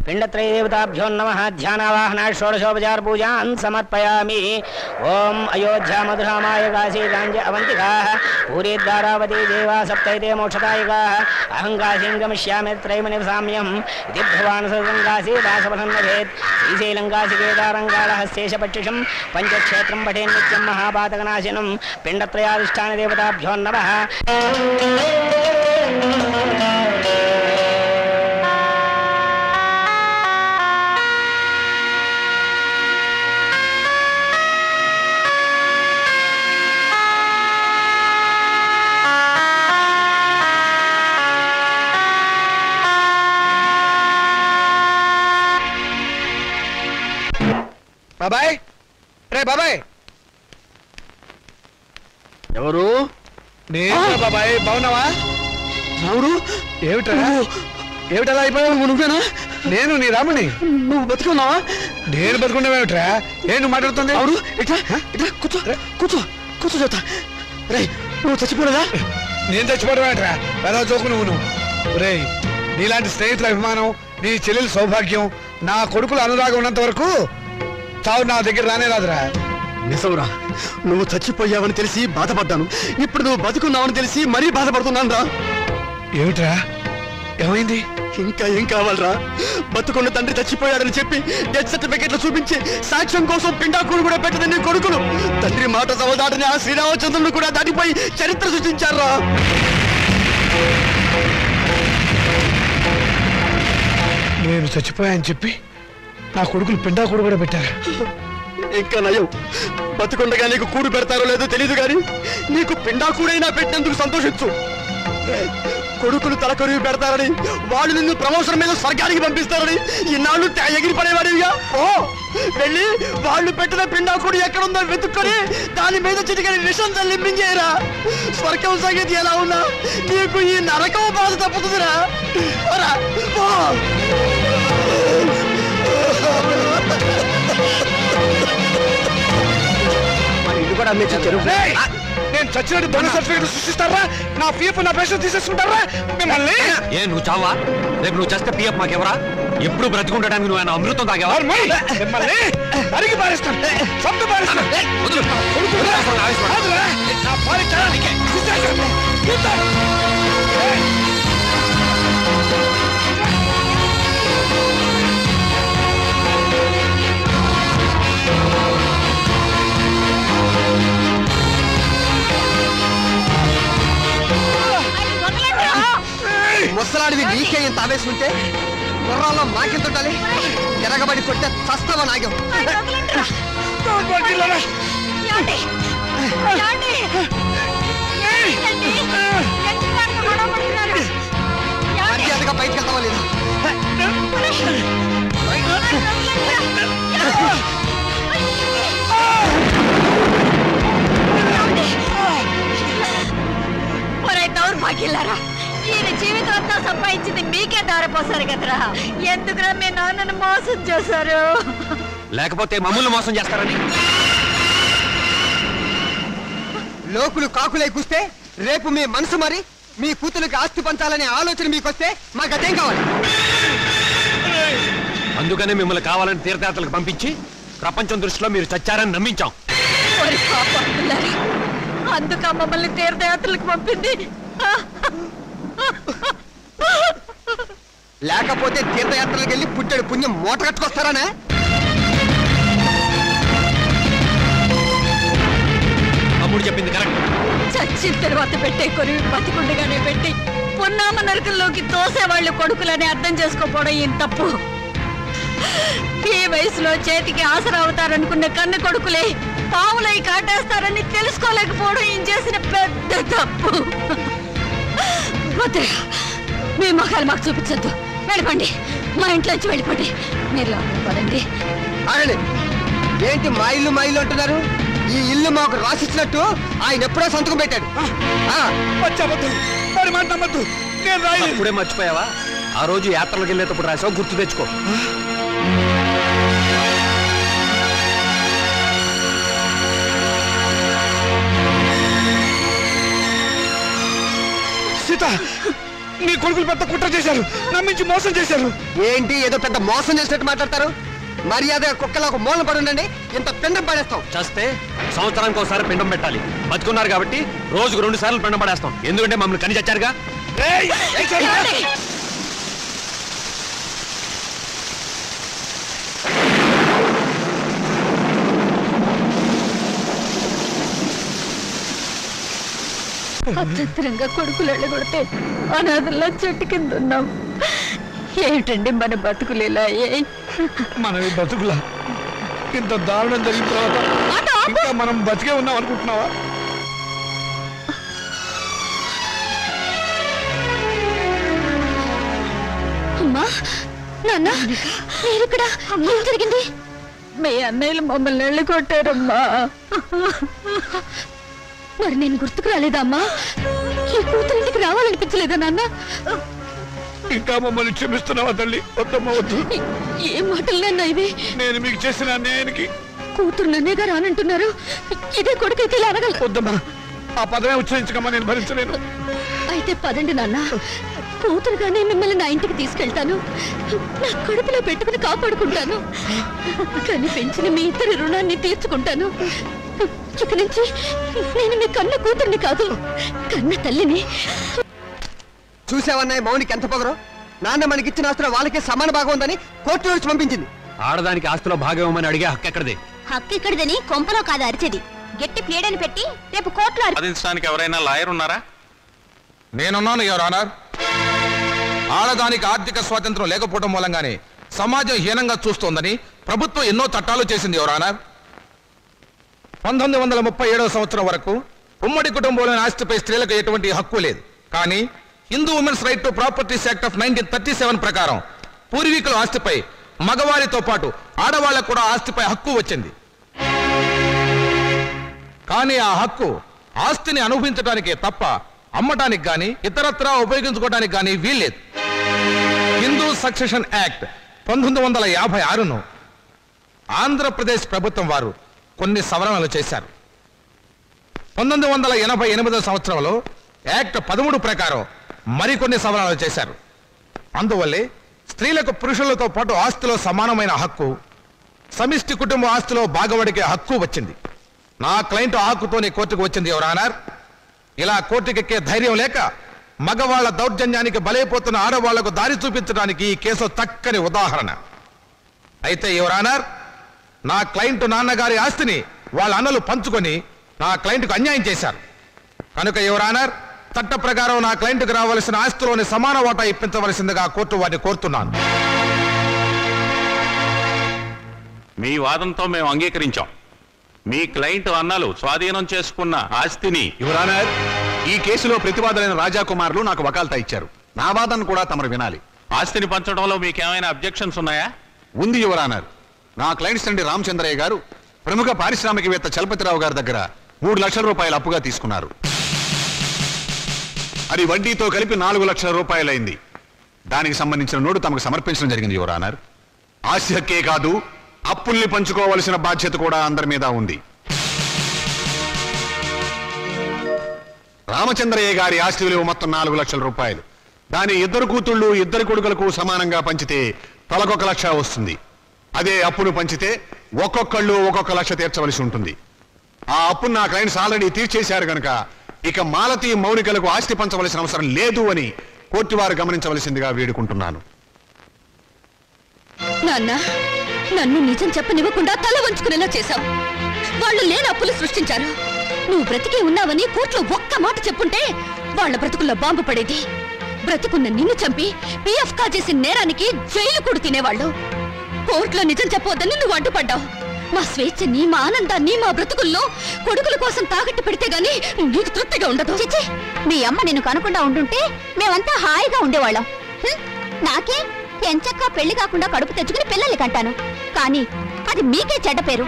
पिंडत्रय देवताभ्यो नमः ध्यानावाहना षोडशोपचार पूजान् समर्पयामि। ओम अयोध्या मधुरामाय काशी गांज अवंतिकाः पूरी द्वारावती देवा सप्तैते मोक्षदायिकाः अहं काशीं गमिष्यामि त्रयमनिवसाम्यम् इति भगवान् सदङ्गासी दासवसन्नभेत् श्रीशैलङ्कासी केदारङ्गालहस्तेश पक्षिषं पंचक्षेत्रं पठेन् नित्यं महापातकनाशिनं पिण्डत्रयाधिष्ठान देवताभ्यो नमः। బాబాయ్ రే బాబాయ్ ఎవరు నేను బాబాయ్ బాగున్నావా ఎవరు ఏమిటలా అయిపోయావు నువ్వేనా నేను నీ రాముని నువ్వు బతుకున్నావా నేను బతుకున్నావేమిట్రా నువ్వు మాట్లాడుతుంది ఎవరు ఇట్లా ఇట్లా కూర్చో కూర్చో కూర్చో చెప్తా రే నువ్వు చచ్చిపోలేదా నేను చచ్చిపోవడమేట్రా ఎలా చోకు నువ్వు రే నీలాంటి స్నేహితుల అభిమానం నీ చెల్లెల సౌభాగ్యం నా కొడుకుల అనురాగం ఉన్నంత వరకు చావు నా దగ్గర రానే రాదురా. నిజంరా నువ్వు చచ్చిపోయావని తెలిసి బాధపడ్డాను. ఇప్పుడు నువ్వు బతుకున్నావని తెలిసి మరీ బాధపడుతున్నాను రా. ఏమిట్రా ఏమైంది? ఇంకా ఏం కావాలరా? బతుకున్న తండ్రి చచ్చిపోయాడని చెప్పి డెత్ సర్టిఫికెట్లు చూపించి సాక్ష్యం కోసం పిండాకుడు కూడా పెట్టదని నీ కొడుకులు తండ్రి మాట సవదాటని ఆ శ్రీరామచంద్రుడు కూడా దాటిపోయి చరిత్ర సృష్టించారా. నేను చచ్చిపోయాని చెప్పి నా కొడుకులు పిండాకుడు కూడా పెట్టారు. ఇంకా నయం బతుకుండగా నీకు కూడు పెడతారో లేదో తెలియదు కానీ నీకు పిండాకుడైనా పెట్టినందుకు సంతోషించు. కొడుకులు తలకొరివి పెడతారని వాళ్ళు నిన్ను ప్రమోషన్ మీద స్వర్గానికి పంపిస్తారని ఇన్నాళ్ళు ఎగిరి పడేవాడివిగా ఓ వెళ్ళి వాళ్ళు పెట్టిన పిండాకుడు ఎక్కడుందో వెతుక్కొని దాని మీద చిటికని విషం తల్లింపించేయరా. స్వర్గం సంగతి ఎలా ఉన్నా నీకు ఈ నరకం బాధ తప్పుతుందిరా. ఇది కూడా నేను చచ్చినట్టు దొంగ సర్టిఫికెట్ సృష్టిస్తారా? నా పిఎఫ్ నా పెన్షన్ తీసేసుకుంటారా మిమ్మల్ని? ఏ నువ్వు చావా? రేపు నువ్వు చేస్తే పిఎఫ్ మాకెవరా? ఎప్పుడు బ్రతికుండడానికి నువ్వు అమృతం తాగేవా? మిమ్మల్ని అడిగి పారేస్తాను, చంపి పారేస్తాను. ముసలాడివి నీకే ఇంత ఆవేశం గుర్రాల్లో మాకెంత ఉండాలి? ఎరగబడి కొట్టే చస్తావా నాగం? మర్యాదగా బయటకు వెళ్తావా లేదా? దౌర్భాగ్యులారా, ఈయన జీవితం అంతా సంపాదించింది మీకే దారిపోసారు కదరా. ఎందుకురా మీ నాన్నను మోసం చేశారు? లేకపోతే మమ్మల్ని మోసం చేస్తారని. లోకులు కాకులై కూస్తే రేపు మీ మనసు మరి మీ కూతురికి ఆస్తి పంచాలనే ఆలోచన మీకొస్తే మాకు అదేం కావాలి? అందుకనే మిమ్మల్ని కావాలని తీర్థయాత్రలకు పంపించి ప్రపంచం దృష్టిలో మీరు చచ్చారని నమ్మించాం. అందుక మమ్మల్ని తీర్థయాత్రలకు పంపింది. లేకపోతే తీర్థయాత్రలకు వెళ్ళి పుట్టాడు పుణ్యం మూట కట్టుకొస్తారానే? అమ్ముడు చెప్పింది కరెక్ట్. చచ్చిన తర్వాత పెట్టే కొరివి బతికుండగానే పెట్టి పున్నామ నరకంలోకి తోసేవాళ్ళు కొడుకులని అర్థం చేసుకోపోవడం ఏం తప్పు. ఈ వయసులో చేతికి ఆసరా అవుతారనుకున్న కన్ను కొడుకులే పావులై కాటేస్తారని తెలుసుకోలేకపోవడం ఏం చేసిన పెద్ద తప్పు. మీ మొఖాలు మాకు చూపించద్దు, వెళ్ళిపోండి. మా ఇంట్లోంచి వెళ్ళిపోండి. మీరు లోపలికి పదండి. ఏంటి మా ఇల్లు మా ఇల్లు అంటున్నారు? ఈ ఇల్లు మాకు రాసిచ్చినట్టు ఆయన ఎప్పుడో సంతకం పెట్టాడు. ఇప్పుడే మర్చిపోయావా? ఆ రోజు యాత్రలకు వెళ్ళేటప్పుడు రాసావు, గుర్తు తెచ్చుకో. సీత నీ కొడుకులు పెద్ద కుట్ర చేశారు, నమ్మించి మోసం చేశారు. ఏంటి ఏదో పెద్ద మోసం చేసినట్టు మాట్లాడతారు? మర్యాద కుక్కలా ఒక మూలన పడి ఉండండి. ఇంత పిండం పడేస్తాం. చేస్తే సంవత్సరానికి ఒకసారి పిండం పెట్టాలి. బతుకున్నారు కాబట్టి రోజుకు 2 సార్లు పిండం పడేస్తాం. ఎందుకంటే మమ్మల్ని కని చచ్చారుగా. అత్యంతరంగా కొడుకులు వెళ్ళగొడితే అనాథల్లా చెట్టు కింద ఉన్నాం. ఏమిటండి మన బతుకులు ఇలా? మనవి బతుకులా? ఇంత దారుణం జరిగిన తర్వాత ఇంకా మనం బతికే ఉన్నాం అనుకుంటున్నావా? అమ్మా, నాన్న, మీరిక్కడ ఏం జరిగింది? మీ అన్నయ్యలు మమ్మల్ని వెళ్ళగొట్టారమ్మా. మరి నేను గుర్తుకు రాలేదా అమ్మా? ఈ కూతురు ఇంటికి రావాలనిపించలేదా నాన్న? ఇంకా మమ్మల్ని క్షమిస్తున్నావా తల్లి? వద్దమ్మా, వద్దు. ఏ మాటలన్నా ఇవి? నేను మీకు చేసిన అన్యాయానికి కూతురు నన్నేగా రానంటున్నారు. ఇదే కొడుకైతే ఇలా అనగల. వద్దమ్మా, ఆ పదమే ఉచ్చరించకమ్మా, నేను భరించలేను. అయితే పదండి నాన్న, కూతురుగానే మిమ్మల్ని నా ఇంటికి తీసుకెళ్తాను. నా కడుపులో పెట్టుకుని కాపాడుకుంటాను. కానీ పెంచిన మీ ఇద్దరి రుణాన్ని తీర్చుకుంటాను. ఇక నుంచి నేను మీ కన్న కూతుర్ని కాదు, కన్న తల్లిని. చూసావన్నాయి మౌనికి ఎంత పొగరు. నాన్న మనకిచ్చిన ఆస్తులు వాళ్ళకే సమాన భాగం ఉందని కోర్టు వచ్చి పంపించింది. ఆడదానికి ఆస్తిలో భాగం ఇవ్వమని అడిగే హక్కు ఎక్కడిది? హక్కు ఇక్కడిదని కొంపలో కాదు అరిచేది. గట్టి ప్లేడని పెట్టి రేపు కోర్టులో వాదించడానికి ఎవరైనా లాయర్ ఉన్నారా? నేనున్నాను యువర్ ఆనర్. ఆడదానికి ఆర్థిక స్వాతంత్రం లేకపోవడం మూలంగానే సమాజం హీనంగా చూస్తోందని ప్రభుత్వం ఎన్నో చట్టాలు చేసింది యువర్ ఆనర్. 1937 సంవత్సరం వరకు ఉమ్మడి కుటుంబంలోని ఆస్తిపై స్త్రీలకు ఎటువంటి హక్కు లేదు. కానీ Hindu women's right to properties act of 1937 ప్రకారం పూర్వీకుల ఆస్తిపై మగవారితో పాటు ఆడవాళ్లకు కూడా ఆస్తిపై హక్కు వచ్చింది. కానీ ఆ హక్కు ఆస్తిని అనుభవించడానికే తప్ప అమ్మటానికి గాని ఇతరత్రా ఉపయోగించుకోవడానికి గాని వీల్లేదు. హిందూ సక్సెషన్ యాక్ట్ 1956ను ఆంధ్రప్రదేశ్ ప్రభుత్వం వారు కొన్ని సవరణలు చేశారు. 1988 సంవత్సరంలో యాక్ట్ 13 ప్రకారం మరికొన్ని సవరణలు చేశారు. అందువల్లే స్త్రీలకు పురుషులతో పాటు ఆస్తిలో సమానమైన హక్కు, సమిష్టి కుటుంబ ఆస్తిలో భాగవడికే హక్కు వచ్చింది. నా క్లయింట్ హక్కుతోనే కోర్టుకు వచ్చింది యువర్ ఆనర్. ఇలా కోర్టుకెక్కే ధైర్యం లేక మగవాళ్ల దౌర్జన్యానికి బలైపోతున్న ఆడవాళ్లకు దారి చూపించడానికి ఈ కేసు చక్కని ఉదాహరణ. అయితే యువర్ ఆనర్, నా క్లయింట్ నాన్నగారి ఆస్తిని వాళ్ళ అన్నలు పంచుకొని నా క్లయింట్కు అన్యాయం చేశారు. కనుక యువర్ ఆనర్, చట్ట ప్రకారం నా క్లయింట్కు రావాల్సిన ఆస్తిలోని సమాన వాటా ఇప్పించవలసిందిగా కోర్టు వారిని కోరుతున్నాను. మీ వాదంతో మేము అంగీకరించాం. మీ క్లయింట్ అన్నలు స్వాధీనం చేసుకున్న ఆస్తిని యువర్ ఆనర్, ఈ కేసులో ప్రతివాదులైన రాజాకుమారులు నాకు వకాల్తా ఇచ్చారు. నా వాదన కూడా తమరు వినాలి. ఆస్తిని పంచడంలో మీకేమైనా అబ్జెక్షన్స్ ఉన్నాయా? ఉంది యువర్ ఆనర్. నా క్లయింట్స్ తండ్రి రామచంద్రయ్య గారు ప్రముఖ పారిశ్రామికవేత్త చలపతిరావు గారి దగ్గర 3 లక్షల రూపాయలు అప్పుగా తీసుకున్నారు. అది వడ్డీతో కలిపి 4 లక్షల రూపాయలైంది. దానికి సంబంధించిన నోటు తమకు సమర్పించడం జరిగింది యువర్ ఆనర్. ఆస్తి హక్కే కాదు, అప్పుల్ని పంచుకోవలసిన బాధ్యత కూడా అందరి మీద ఉంది. రామచంద్రయ్య గారి ఆస్తి విలువ మొత్తం 4 లక్షల రూపాయలు. దాని 2 కూతుళ్ళు 2 కొడుకులకు సమానంగా పంచితే తలకొక 1 లక్ష వస్తుంది. అదే అప్పును పంచితే ఒక్కొక్కళ్ళు 1 లక్ష తీర్చవలసి ఉంటుంది. ఆ అప్పును నా క్లయింట్స్ ఆల్రెడీ తీర్చేశారు గనక ఇక మాలతి మౌనికలకు ఆస్తి పంచవలసిన అవసరం లేదు అని కోర్టు వారు గమనించవలసిందిగా వేడుకుంటున్నాను. నాన్న, నన్ను నిజం చెప్పనివ్వకుండా తల వంచుకునేలా చేశావు. వాళ్ళు లేని అప్పులు సృష్టించారు. నువ్వు బ్రతికే ఉన్నావని కోర్టులో ఒక్క మాట చెప్పుంటే వాళ్ళ బ్రతుకుల్లో బాంబు పడేది. బ్రతికున్న నిన్ను చంపి పిఎఫ్ కాజేసిన నేరానికి జైలు కూడా తినేవాళ్ళు. కోర్టులో నిజం చెప్పవద్దని నువ్వు అడ్డుపడ్డావు. మా స్వేచ్ఛని, మా ఆనందాన్ని, మా బ్రతుకుల్లో కొడుకుల కోసం తాకట్టు పెడితే గానీ నీకు తృప్తిగా ఉండదు. చిచి, మీ అమ్మ నిన్ను కనుకుండా ఉండుంటే మేమంతా హాయిగా ఉండేవాళ్ళం. నాకే ఎంచక్కా పెళ్లి కాకుండా కడుపు తెచ్చుకుని పిల్లల్ని కంటాను. కానీ అది మీకే చెడ్డ పేరు.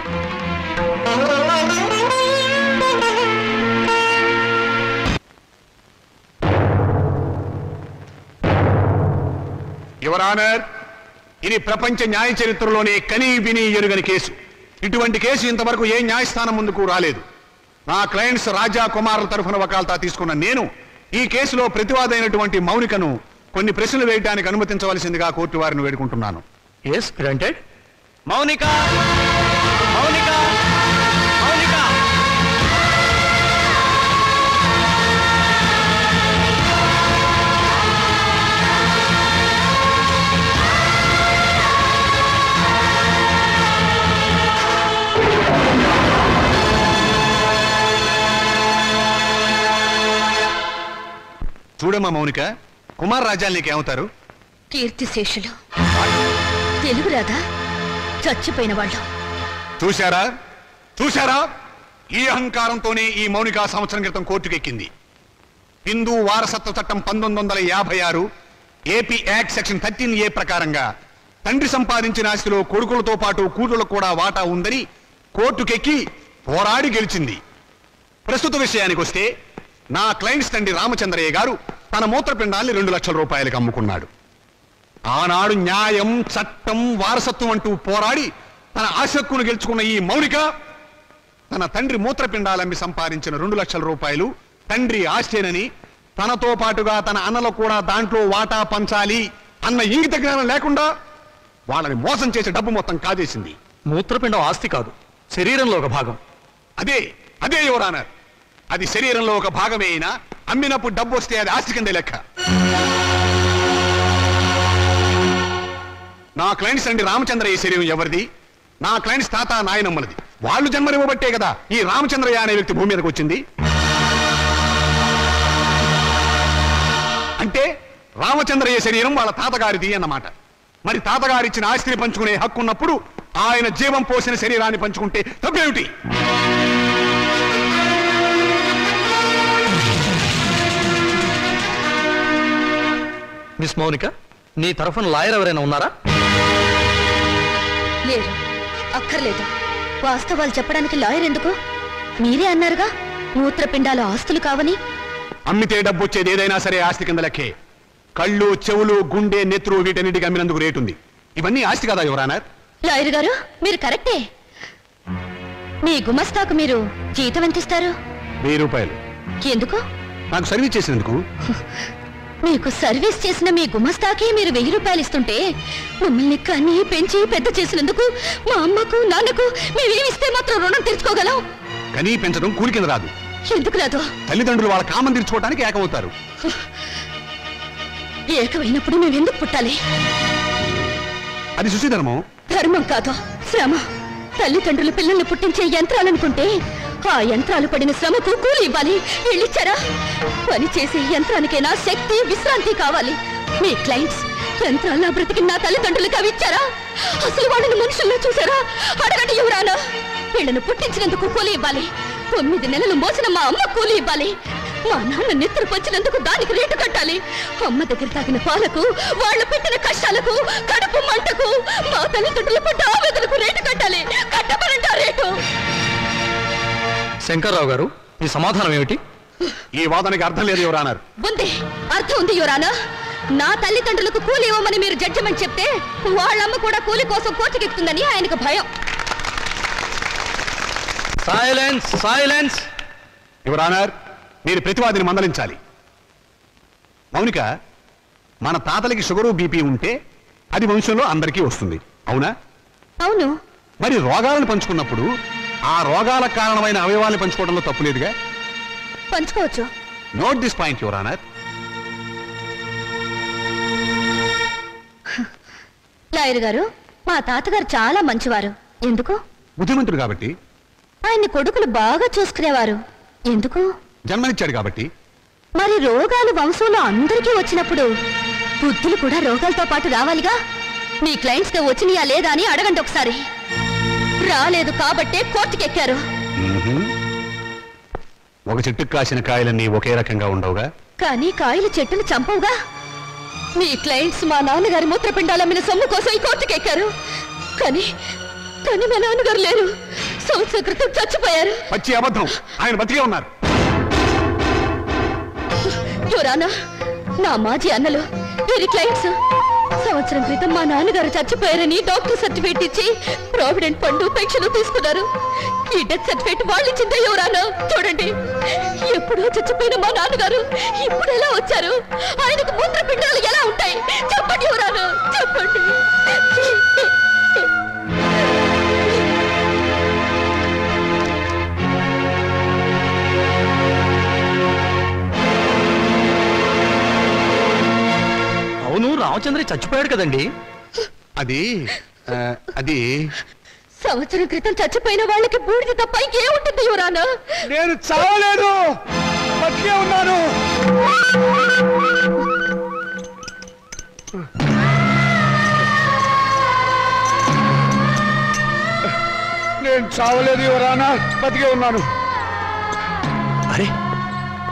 యువర్ ఆనర్, ఇది ప్రపంచ న్యాయ చరిత్రలోనే కనీ విని ఎరుగని కేసు. ఇటువంటి కేసు ఇంతవరకు ఏ న్యాయస్థానం ముందుకు రాలేదు. నా క్లయింట్స్ రాజా కుమారుల తరఫున వకాల్తా తీసుకున్న నేను ఈ కేసులో ప్రతివాదైనటువంటి మౌనికను కొన్ని ప్రశ్నలు వేయడానికి అనుమతించవలసిందిగా కోర్టు వారిని వేడుకుంటున్నాను. Yes granted. మౌనిక మౌనిక మౌనిక చూడమ్మా మౌనిక, కుమార్ రాజాలు నీకేమవుతారు? కీర్తిశేషులు. తెలుగు రాదా? చచ్చిపోయిన వాళ్ళు. చూశారా చూశారా, ఈ అహంకారంతోనే ఈ మౌనిక సంవత్సరం క్రితం కోర్టుకెక్కింది. హిందూ వారసత్వ చట్టం 1956 ఏపీ యాక్ట్ సెక్షన్ 13A ప్రకారంగా తండ్రి సంపాదించిన ఆస్తిలో కొడుకులతో పాటు కూతుళ్లకు కూడా వాటా ఉందని కోర్టుకెక్కి పోరాడి గెలిచింది. ప్రస్తుత విషయానికి వస్తే నా క్లయింట్స్ తండ్రి రామచంద్రయ్య గారు తన మూత్రపిండాన్ని 2 లక్షల రూపాయలకు అమ్ముకున్నాడు. ఆనాడు న్యాయం, చట్టం, వారసత్వం అంటూ పోరాడి తన ఆశక్కును గెలుచుకున్న ఈ మౌనిక తన తండ్రి మూత్రపిండాలమ్మి సంపాదించిన 2 లక్షల రూపాయలు తండ్రి ఆస్తేనని, తనతో పాటుగా తన అన్నలు కూడా దాంట్లో వాటా పంచాలి అన్న ఇంగిత జ్ఞానం లేకుండా వాళ్ళని మోసం చేసే డబ్బు మొత్తం కాజేసింది. మూత్రపిండం ఆస్తి కాదు, శరీరంలో ఒక భాగం. అదే అదే యువర్ ఆనర్, అది శరీరంలో ఒక భాగమే అయినా అమ్మినప్పుడు డబ్బు వస్తే అది ఆస్తి కిందే లెక్క. నా క్లయింట్స్ అండి రామచంద్రయ్య శరీరం ఎవరిది? నా క్లయింట్స్ తాత నాయనమ్మలది. వాళ్ళు జన్మనివ్వబట్టే కదా ఈ రామచంద్రయ్య అనే వ్యక్తి భూమి మీదకి వచ్చింది. అంటే రామచంద్రయ్య శరీరం వాళ్ళ తాతగారిది అన్నమాట. మరి తాతగారిచ్చిన ఆస్తిని పంచుకునే హక్కు ఉన్నప్పుడు ఆయన జీవం పోసిన శరీరాన్ని పంచుకుంటే తప్పేమిటి? మిస్ మౌనిక, నీ తరఫున లాయర్ ఎవరైనా ఉన్నారా? లేరు. అక్కర్లేదు. వాస్తవాలు చెప్పడానికి లాయర్ ఎందుకు? మీరే అన్నారుగా మూత్రపిండాలు ఆస్తులు కావని. అమ్మితే డబ్బు వచ్చేది ఏదైనా సరే ఆస్తి కింద లెక్కే. కళ్ళు, చెవులు, గుండె, నెత్తురు వీటన్నిటికి అమ్మినందుకు రేటు ఉంది. ఇవన్నీ ఆస్తి కదా యువర్ ఆనర్. లాయర్ గారు మీరు కరెక్టే. మీ గుమస్తాకు మీరు జీతం ఎంత ఇస్తారు? 1000 రూపాయలు. ఎందుకు? నాకు సర్వీస్ చేసినందుకు. మీకు సర్వీస్ చేసిన మీ గుమస్తాకి మీరు 1000 రూపాయలు ఇస్తుంటే మమ్మల్ని కని పెంచి పెద్ద చేసినందుకు మా అమ్మకు నాన్నకు మేమేమిస్తే మాత్రం రుణం తీర్చుకోగలం? కనీ పెంచడం కూలి కింద రాదు. ఎందుకు రాదు? తల్లిదండ్రులు వాళ్ళ కామం తీర్చుకోవడానికి ఏకమవుతారు. ఏకమైనప్పుడు మేమెందుకు పుట్టాలి? అది సుశీధర్మం. ధర్మం కాదు, శ్రమ. తల్లిదండ్రులు పిల్లల్ని పుట్టించే యంత్రాలనుకుంటే ఆ యంత్రాలు పడిన శ్రమకు కూలి ఇవ్వాలి. వీళ్ళిచ్చారా? పని చేసే యంత్రానికైనా శక్తి, విశ్రాంతి కావాలి. మీ క్లయింట్స్ యంత్రాల బ్రతికి నా తల్లిదండ్రులకు అవి ఇచ్చారా? అసలు వాళ్ళని మనుషుల్లో చూసారా? అడగండి యువరానా. వీళ్ళను పుట్టించినందుకు కూలి ఇవ్వాలి. 9 నెలలు మోసిన మా అమ్మ కూలి ఇవ్వాలి. మా నాన్న నెత్తురు పంచినందుకు దానికి రేటు కట్టాలి. అమ్మ దగ్గర తాగిన పాలకు, వాళ్ళు పెట్టిన కష్టాలకు, కడుపు మంటకు, మా తల్లిదండ్రులు పడ్డ ఆవేదనకు రేటు కట్టాలి. కట్టమనండి ఆ రేటు. శంకర్రావు గారు, మీ సమాధానం ఏమిటి? ఈ వాదనకి అర్థం లేదు యువర్ ఆనర్. ఉంది, అర్థం ఉంది యువరానా. నా తల్లిదండ్రులకు కూలి ఇవ్వమని మీరు జడ్జిమెంట్ చెప్తే వాళ్ళమ్మ కూడా కూలి కోసం కోర్టుకెక్కుతుందని ఆయనకు భయం. Silence, silence. యువర్ ఆనర్, మీరు ప్రతివాదిని మందలించాలి. మౌనిక, మన తాతలకి షుగరు, బీపీ ఉంటే అది వంశంలో అందరికీ వస్తుంది, అవునా? అవును. మరి రోగాలను పంచుకున్నప్పుడు ఆ రోగాలకు కారణమైన అవయవాలను పంచుకోవడంలో తప్పు లేదుగా? పంచుకోవచ్చు. Note this point your honour. Lawyer గారు, మా తాతగారు చాలా మంచివారు. ఎందుకు? బుద్ధిమంతుడు కాబట్టి. ఆయన్ని కొడుకులు బాగా చూసుకునేవారు. ఎందుకు? జన్మనిచ్చాడు కాబట్టి. మరి రోగాలు వంశంలో అందరికీ వచ్చినప్పుడు బుద్ధులు కూడా రోగాలతో పాటు రావాలిగా. మీ క్లయింట్స్ కి వచ్చినాయా లేదా అని అడగండి ఒకసారి. రాలేదు కాబట్టే కోర్టుకెక్కారు. ఒక చెట్టుకు కాసిన కాయలన్నీ ఒకే రకంగా ఉండవుగా. కానీ కాయలు చెట్టును చంపవుగా. మీ క్లయింట్స్ మా నాన్నగారి మూత్రపిండాలమ్మిన సొమ్ము కోసం ఈ కోర్టుకెక్కారు. కానీ కానీ మా నాన్నగారు లేరు. సంవత్సరం క్రితం చచ్చిపోయారు. పచ్చి అబద్ధం. ఆయన బతికే ఉన్నారు. యువరానా, నా మాజీ అన్నలు వీరి క్లయింట్స్ సంవత్సరం క్రితం మా నాన్నగారు చచ్చిపోయారని డాక్టర్ సర్టిఫికేట్ ఇచ్చి ప్రావిడెంట్ ఫండ్ పెన్షన్ తీసుకున్నారు. ఈ డెత్ సర్టిఫికేట్ వాళ్ళు ఇచ్చిందే ఎవరానా? చూడండి, ఎప్పుడో చచ్చిపోయిన మా నాన్నగారు ఇప్పుడు ఎలా వచ్చారు? ఆయనకు మూత్రపిండాలు ఎలా ఉంటాయి? చెప్పండి ఎవరానా, చెప్పండి. అవును, రామచంద్ర చచ్చిపోయాడు కదండి. అది సంవత్సరం క్రితం చచ్చిపోయిన వాళ్ళకి బూడిద తప్ప ఇంకేముంటుంది యువరానా? నేను చావలేదు, బతికే ఉన్నాను. నేను చావలేదు యువరానా, బతికే ఉన్నాను. అరే,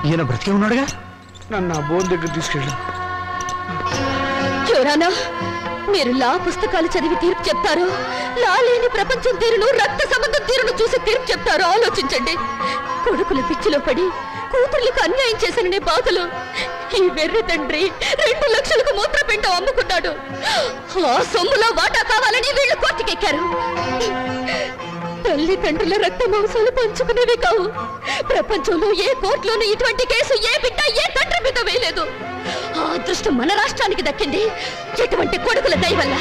ఈయన బ్రతికే ఉన్నాడుగా. నన్ను ఆ బోన్ దగ్గర తీసుకెళ్ళు. యువరానా, మీరు లా పుస్తకాలు చదివి తీర్పు చెప్తారు, లా లేని ప్రపంచం తీరును, రక్త సంబంధం తీరును చూసి తీర్పు చెప్తారు. ఆలోచించండి. కొడుకుల పిచ్చిలో పడి కూతుర్లకు అన్యాయం చేశాననే బాధలు ఈ వెర్రి తండ్రి 2 లక్షలకు మూత్రపిండం అమ్ముకున్నాడు. ఆ సొమ్ములో వాటా కావాలని వీళ్ళు కోర్టుకెక్కారు. తల్లిదండ్రుల రక్త మాంసాలు పంచుకునేవి కావు. ప్రపంచంలో ఏ కోర్టులోనూ ఇటువంటి కేసు ఏ బిడ్డ ఏ తండ్రి మీద వేయలేదు. ఆ అదృష్టం మన రాష్ట్రానికి దక్కింది ఎటువంటి కొడుకుల దయ వల్ల.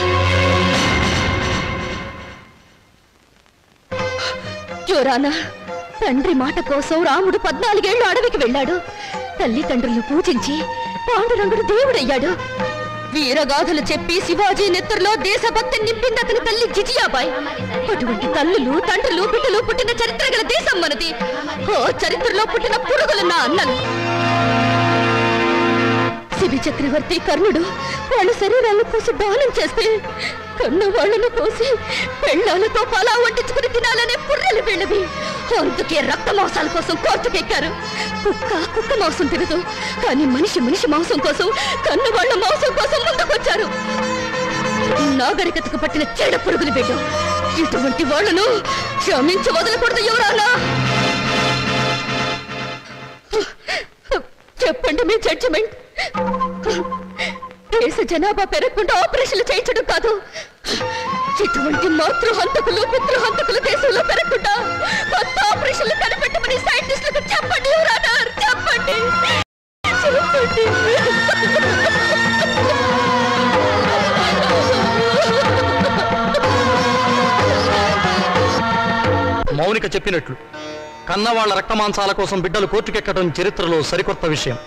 యువరానా, తండ్రి మాట కోసం రాముడు 14 ఏళ్లు అడవికి వెళ్ళాడు. తల్లిదండ్రులను పూజించి పాండురంగుడు దేవుడయ్యాడు. వీరగాథలు చెప్పి శివాజీ నెత్తురులో దేశభక్తి నింపింది అతని తల్లి జిజియాబాయ్. అటువంటి తల్లులు, తండ్రులు, బిడ్డలు పుట్టిన చరిత్ర గల దేశం మనది. ఓ చరిత్రలో పుట్టిన పురుగులు నా అన్నలు. శిబి చక్రవర్తి, కర్ణుడు వాళ్ళ శరీరాలను కోసి దానం చేస్తే కన్న వాళ్ళను కోసి పెళ్ళాలతో పలా వండించుకుని తినాలనే పుర్రెలు వీళ్ళవి. అందుకే రక్త మాంసాల కోసం కోర్టుకెక్కారు. కుక్క మాంసం తినదు, కానీ మనిషి మాంసం కోసం, కన్న వాళ్ళ మాంసం కోసం ముందుకొచ్చారు. నాగరికతకు పట్టిన చెడ పురుగులు బిడ్డ. ఇటువంటి వాళ్ళను క్షమించి వదలకూడదు యువరానా. చెప్పండి మీ జడ్జిమెంట్. దేశ జనాభా పెరగకుండా ఆపరేషన్లు చేయించడం కాదు, ఇటువంటి మాతృహంతకులు, పితృహంతకులు దేశంలో పెరగకుండా కొత్త ఆపరేషన్లు కనిపెట్టమని సైంటిస్టులకు చెప్పండి యువరానా, చెప్పండి. మౌనిక చెప్పినట్లు కన్నవాళ్ల రక్తమాంసాల కోసం బిడ్డలు కోర్టుకెక్కడం చరిత్రలో సరికొత్త విషయం.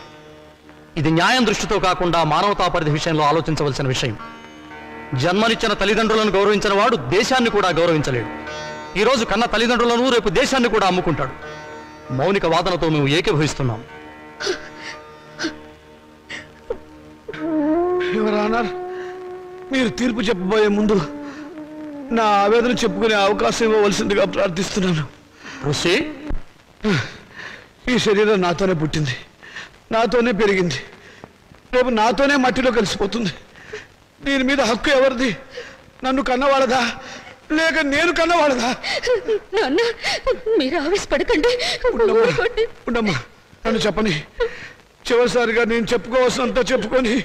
ఇది న్యాయం దృష్టితో కాకుండా మానవతా పరిధి విషయంలో ఆలోచించవలసిన విషయం. జన్మనిచ్చిన తల్లిదండ్రులను గౌరవించిన వాడు దేశాన్ని కూడా గౌరవించలేడు. ఈరోజు కన్న తల్లిదండ్రులను రేపు దేశాన్ని కూడా అమ్ముకుంటాడు. మౌనిక వాదనతో మేము ఏకీభవిస్తున్నాం. మీరు తీర్పు చెప్పబోయే ముందు నా ఆవేదన చెప్పుకునే అవకాశం ఇవ్వవలసిందిగా ప్రార్థిస్తున్నాను. ఈ శరీరం నాతోనే పుట్టింది, నాతోనే పెరిగింది, రేపు నాతోనే మట్టిలో కలిసిపోతుంది. దీని మీద హక్కు ఎవరిది? నన్ను కన్నవాళ్ళదా లేక నేను కన్నవాళ్ళదా? నాన్న, మీరు ఆవేశపడకండి. ఉండమ్మా, నన్ను చెప్పని. చివరిసారిగా నేను చెప్పుకోవాల్సినంత చెప్పుకొని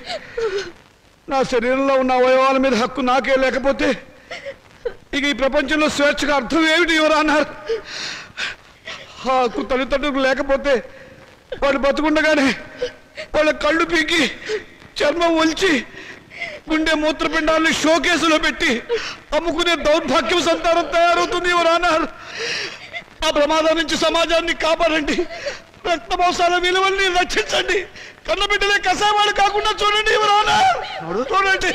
నా శరీరంలో ఉన్న అవయవాల మీద హక్కు నాకే లేకపోతే ఇక ఈ ప్రపంచంలో స్వేచ్ఛగా అర్థం ఏమిటి ఎవరు అన్నారు? ఆ హక్కు తల్లిదండ్రులకు లేకపోతే వాళ్ళు బతుకుండగానే వాళ్ళ కళ్ళు పీకి చర్మం ఒలిచి గుండె మూత్రపిండాలని షోకేసులో పెట్టి అమ్ముకునే దౌర్భాగ్యం సంతానం తయారవుతుంది ఎవరు అన్నారు. ఆ ప్రమాదం నుంచి సమాజాన్ని కాపాడండి, రక్త మాంసాల విలువల్ని రక్షించండి, కన్నబిడ్డలే కసాయవాళ్ళు కాకుండా చూడండి ఎవరు అన్నారు. చూడండి.